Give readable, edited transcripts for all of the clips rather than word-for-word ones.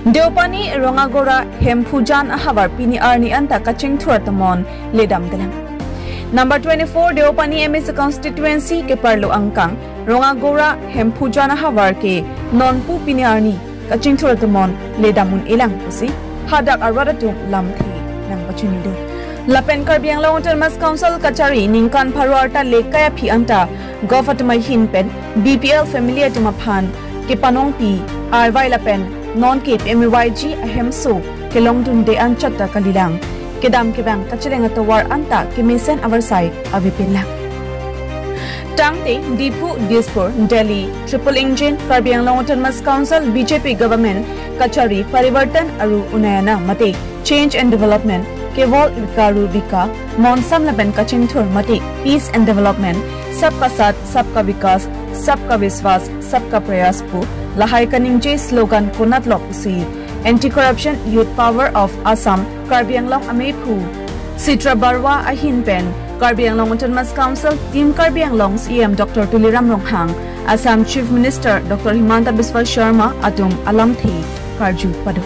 Deopani Rongagora Hempujan Ahavar Pini Arni Anta Kaching Thurtamon Ledam Delam. Number 24 Deopani MS constituency ke Parlo Angkang Rongagora Hempujan Ahavar ke Nonpu Pini Arni Kaching Thurtamon Ledamun Elang Pusi Hadak Aradatum Lamthi Nang Pachunido. Lapen Karbiang Long-Term Council Kachari Ningkan Paruarta Lekaya Pi Anta Gofatmai Hinpen BPL Familiar Timaphan Kipanong Pi Arvai Lapen Non-Kip MYG Ahemso Kelongdun de Anchata Kalilang Kedam Kebang Kachilenga Tawar Anta Kimisen Avarsai Avipilang Tangte Dipu Dispur Delhi Triple Engine Karbiang Long-Term Council BJP Government Kachari Parivartan Aru Unayana Mate Change and Development Kevol Vikaru Vika Monsam Laben Kaching Thur Mate Peace and Development Sabka Sat Sabka Vikas Sabka Viswas Sabka Prayas Pu Lahai Kaningje slogan Kunat Lokusi Anti-Corruption Youth Power of Assam Karbiang Long Amepu Sitra Barwa Ahin Pen Karbiang Long Autonomous Council Team Karbiang Long CM Dr. Tuliram Ronghang Assam Chief Minister Dr. Himanta Biswa Sharma Atum Alamthi Karju Padu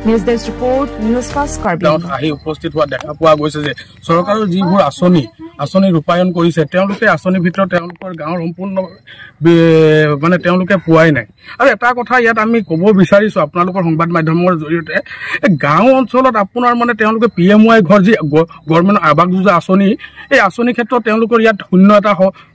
News Desk Report News Fast Karbiang আহি উপস্থিত হোৱা দেখা পোৱা গৈছে যে চৰকাৰৰ যিবোৰ আঁচনি ৰূপায়ণ কৰিছে তেওঁলোকে আঁচনিৰ ভিতৰত তেওঁলোকৰ গাঁৱৰ সম্পূৰ্ণ মানে তেওঁলোকে পোৱাই নাই আৰু এটা কথা ইয়াত আমি ক'ব বিচাৰিছো আপোনালোকৰ সংবাদ মাধ্যমৰ জৰিয়তে গাঁও অঞ্চলত আপোনাৰ মানে তেওঁলোকে পিএমৱাই ঘৰ যি গভৰ্ণমেণ্ট আৱাস যোজনা আঁচনি এই আঁচনি ক্ষেত্ৰত তেওঁলোকৰ ইয়াত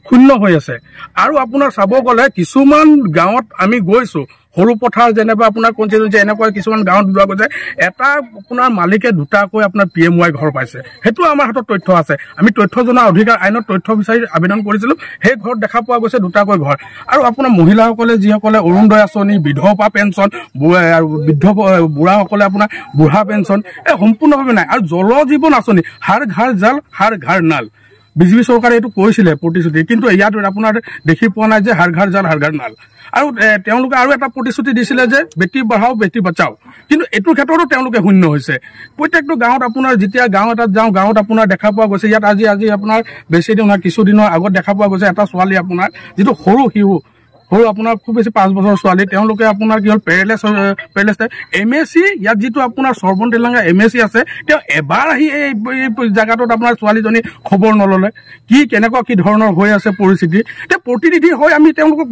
শূন্য হৈ আছে আৰু আপোনাৰ চাব গ'লে কিছুমান গাঁৱত আমি গৈছো সৰু পথাৰ যেনেবা আপোনাৰ কনচিডেন্সি এনেকুৱা কিছুমান গাঁৱত দুটা গৈছে এটা আপোনাৰ মালিকে দুটাকৈ আপোনাৰ পিএমৱাই ঘৰ পাইছে হেতু আমাৰ হাতত তথ্য আছে আমি তথ্য জনা অধিকাৰ আইনত তথ্য বিচাৰি আবেদন কৰিছিলো সেই ঘৰ দেখা পোৱা গৈছে দুটাকৈ ঘৰ আৰু আপোনাৰ মহিলাসকলে যিসকলে অৰুণোদয় আঁচনি বিধৱা পেঞ্চন আৰু বৃদ্ধ বুঢ়াসকলে আপোনাৰ বুঢ়া পেঞ্চন এই সম্পূৰ্ণভাৱে নাই আৰু জল জীৱন আঁচনি হৰ ঘৰ জল হৰ ঘৰ নল বিজেপি চৰকাৰে এইটো কৈছিলে প্ৰতিশ্ৰুতি কিন্তু ইয়াত আপোনাৰ দেখি পোৱা নাই যে হৰ ঘৰ জল হৰ ঘৰ নল আৰু তেওঁলোকে আৰু এটা প্ৰতিশ্ৰুতি দিছিলে যে বেটি বঢ়াও বেটি বচাও কিন্তু এইটো ক্ষেত্ৰতো তেওঁলোকে শূন্য হৈছে প্ৰত্যেকটো গাঁৱত আপোনাৰ যেতিয়া গাঁও এটাত যাওঁ গাঁৱত আপোনাৰ দেখা পোৱা গৈছে ইয়াত আজি আপোনাৰ বেছি দিন কিছুদিনৰ আগত দেখা পোৱা গৈছে এটা ছোৱালী আপোনাৰ যিটো সৰু আপোনাৰ খুব বেছি 5 বছৰ ছোৱালী তেওঁলোকে আপোনাৰ কি হ'ল পেৰেলাইছ এমএসি ইয়াত যিটো আপোনাৰ সৰ্বন তেলেঙ্গা এমএসি আছে তেওঁ এবাৰ আহি এই জায়গাটোত আপোনাৰ ছোৱালীজনী খবৰ নললে কেনেকুৱা কি ধৰণৰ হৈ আছে পৰিস্থিতি তে প্ৰতিনিধি হৈ আমি তেওঁলোকক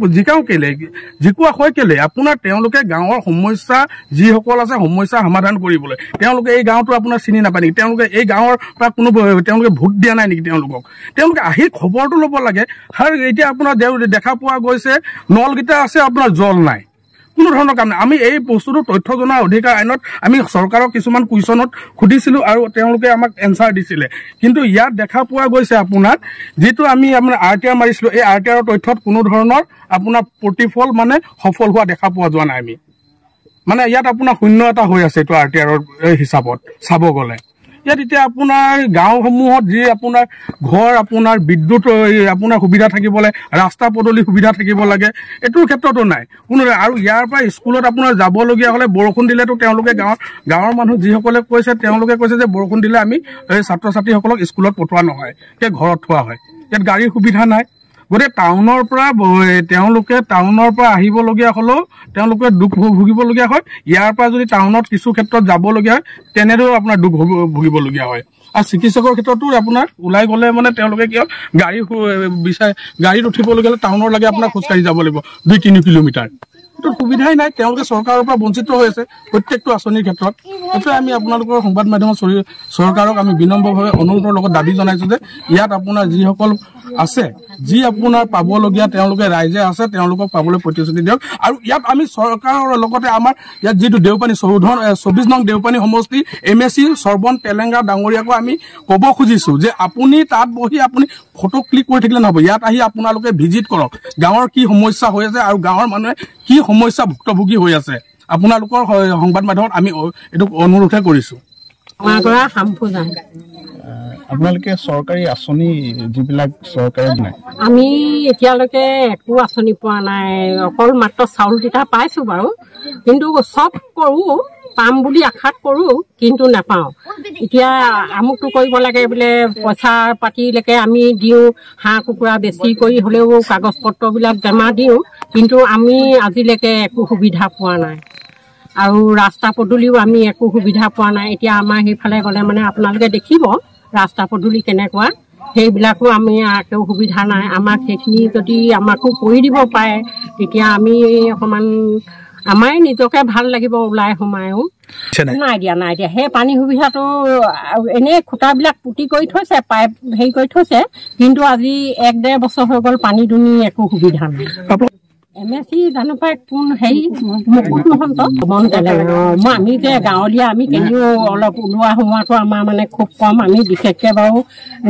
জিকোৱা হয় কেলে আপোনাৰ তেওঁলোকে গাঁৱৰ সমস্যা যিসকল আছে সমস্যা সমাধান কৰিবলৈ তেওঁলোকে এই গাঁৱটো আপোনাৰ চিনি নাপায় নেকি তেওঁলোকে এই গাঁৱৰ পৰা কোনো তেওঁলোকে ভোট দিয়া নাই নেকি তেওঁলোকে আহি খবৰটো ল'ব লাগে আৰু এতিয়া আপোনাৰ দেখা পোৱা গৈছে নলগিটা আছে আপোনাৰ জল নাই কোনো ধৰণৰ কাম নাই আমি এই বস্তুটো তথ্য জনা অধিকাৰ আইনত আমি চৰকাৰক কিছুমান কুৱেশ্যনত খুদিছিলো আৰু তেওঁলোকে আমাক এনসাৰ দিছিলে কিন্তু ইয়াত দেখা পোৱা গৈছে আপোনাৰ যেটো আমি আপোনাৰ আৰটিআৰ মাৰিছিলো এই আৰটিআৰৰ তথ্যত কোনো ধৰণৰ আপোনাৰ প্ৰতিফল মানে সফল হোৱা দেখা পোৱা যোৱা নাই আমি মানে ইয়াত আপোনাৰ শূন্য এটা হৈ আছে এইটো আৰটিআৰৰ হিচাপত চাব গ'লে ইয়াত এতিয়া আপোনাৰ গাঁওসমূহত যি আপোনাৰ ঘৰ আপোনাৰ বিদ্যুৎ আপোনাৰ সুবিধা থাকিব লাগে ৰাস্তা পদূলি সুবিধা থাকিব লাগে এটোৰ ক্ষেত্ৰতো নাই কোনো আৰু ইয়াৰ পৰা স্কুলত আপোনাৰ যাবলগীয়া হলে বৰষুণ দিলেতো তেওঁলোকে গাঁৱৰ মানুহ যিসকলে তেওঁলোকে কৈছে যে বৰষুণ দিলে আমি এই ছাত্ৰ ছাত্ৰীসকলক স্কুলত পঠোৱা নহয় ঘৰত থোৱা হয় ইয়াত গাড়ীৰ সুবিধা নাই গতে টাউনৰ পৰা আহিবলগীয়া হলেও তেওঁলোকে দুখ ভুগিবলগীয়া হয় ইয়াৰ পৰা যদি টাউনত কিছু ক্ষেত্ৰত যাবলগীয়া হয় তেনেদৰে আপোনাৰ দুখ ভুগিবলগীয়া হয় আৰু চিকিৎসকৰ ক্ষেত্ৰতো আপোনাৰ ওলাই গ'লে মানে তেওঁলোকে কি হ'ল গাড়ীত উঠিবলগীয়া হলে টাউনৰ লাগে আপোনাৰ খোজকাঢ়ি যাব লাগিব 2-3 কিলোমিটাৰ তো সুবিধাই নাই তেওঁলোকে চৰকাৰৰ পৰা বঞ্চিত হৈ আছে প্ৰত্যেকটো আঁচনিৰ ক্ষেত্ৰত এটা আমি আপোনালোকৰ সংবাদ মাধ্যমৰ চৰকাৰক আমি বিনম্ৰভাৱে অনুৰোধৰ লগত দাবী জনাইছো যে ইয়াত আপোনাৰ যিসকল আছে যি আপোনাৰ পাবলগীয়া তেওঁলোকে ৰাইজে আছে তেওঁলোকক পাবলৈ প্ৰতিশ্ৰুতি দিয়ক আৰু ইয়াত আমি চৰকাৰৰ লগতে আমাৰ ইয়াত যিটো দেওপানী 24 নং দেওপানী সমষ্টি এমএসি সৰ্বন তেলেঙ্গা ডাঙৰীয়াকো আমি ক'ব খুজিছো যে আপুনি তাত বহি আপুনি ফটো ক্লিক কৰি থাকিলে নহব ইয়াত আহি আপোনালোকে ভিজিট কৰক গাঁৱৰ কি সমস্যা হৈ আছে আৰু গাঁৱৰ মানুহে কি সমস্যা ভুক্তভোগী হৈ আছে আপোনালোকৰ সংবাদ মাধ্যমত আমি এটো অনুৰোধ কৰিছো আমাৰগৰা হামফুজান আপোনালোকে চৰকাৰী আঁচনি যিবিলাক চৰকাৰে নাই আমি এতিয়ালৈকে একো আঁচনি পোৱা নাই অকল মাত্ৰ চাউল কিটা পাইছো বাৰু কিন্তু সব কৰো পাম বুলি আশা কৰো কিন্তু নাপাও এতিয়া আমুকটো কৰিব লাগে বোলে পইচা পাতিলৈকে আমি দিও হাঁহ কুকুৰা বেছি কৰি হলেও কাগজ পত্ৰবিলাক জমা দিও কিন্তু আমি আজিলৈকে একো সুবিধা পোৱা নাই আৰু ৰাস্তা পদূলিও আমি একো সুবিধা পোৱা নাই এতিয়া আমাৰ সেইফালে গ'লে মানে আপোনালোকে দেখিব ৰাস্তা পদূলি কেনেকুৱা সেইবিলাকো আমি একো সুবিধা নাই আমাক সেইখিনি যদি আমাকো কৰি দিব পাৰে তেতিয়া আমি অকণমান আমাৰ নিজকে ভাল লাগিব ওলাই সোমায়ো নাই দিয়া সেই পানী সুবিধাটো এনেই খুঁটাবিলাক পুতি কৰি থৈছে পাইপ হেৰি কৰি থৈছে কিন্তু আজি 1-1.5 বছৰ হৈ গ'ল পানী দুনি একো সুবিধা নাই MSC জানো পাই কোন হেৰি মুকুট মহন্ত আমি যে গাঁৱলীয়া আমি কেনিও অলপ ওলোৱা সোমোৱাটো আমাৰ মানে খুব কম আমি বিশেষকৈ বাৰু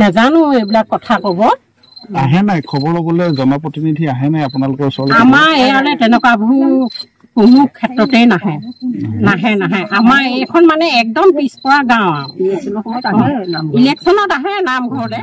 নাজানো এইবিলাক কথা ক'ব আহে নাই খবৰ ল'বলৈ জনপ্ৰতিনিধি আহে নাই আপোনালোকৰ ওচৰলৈ আমাৰ ইয়ালৈ তেনেকুৱাবোৰ কোনো ক্ষেত্ৰতে নাহে আমাৰ এইখন মানে একদম পিছপৰা গাঁও ইলেকশ্যনত আহে নামঘৰলৈ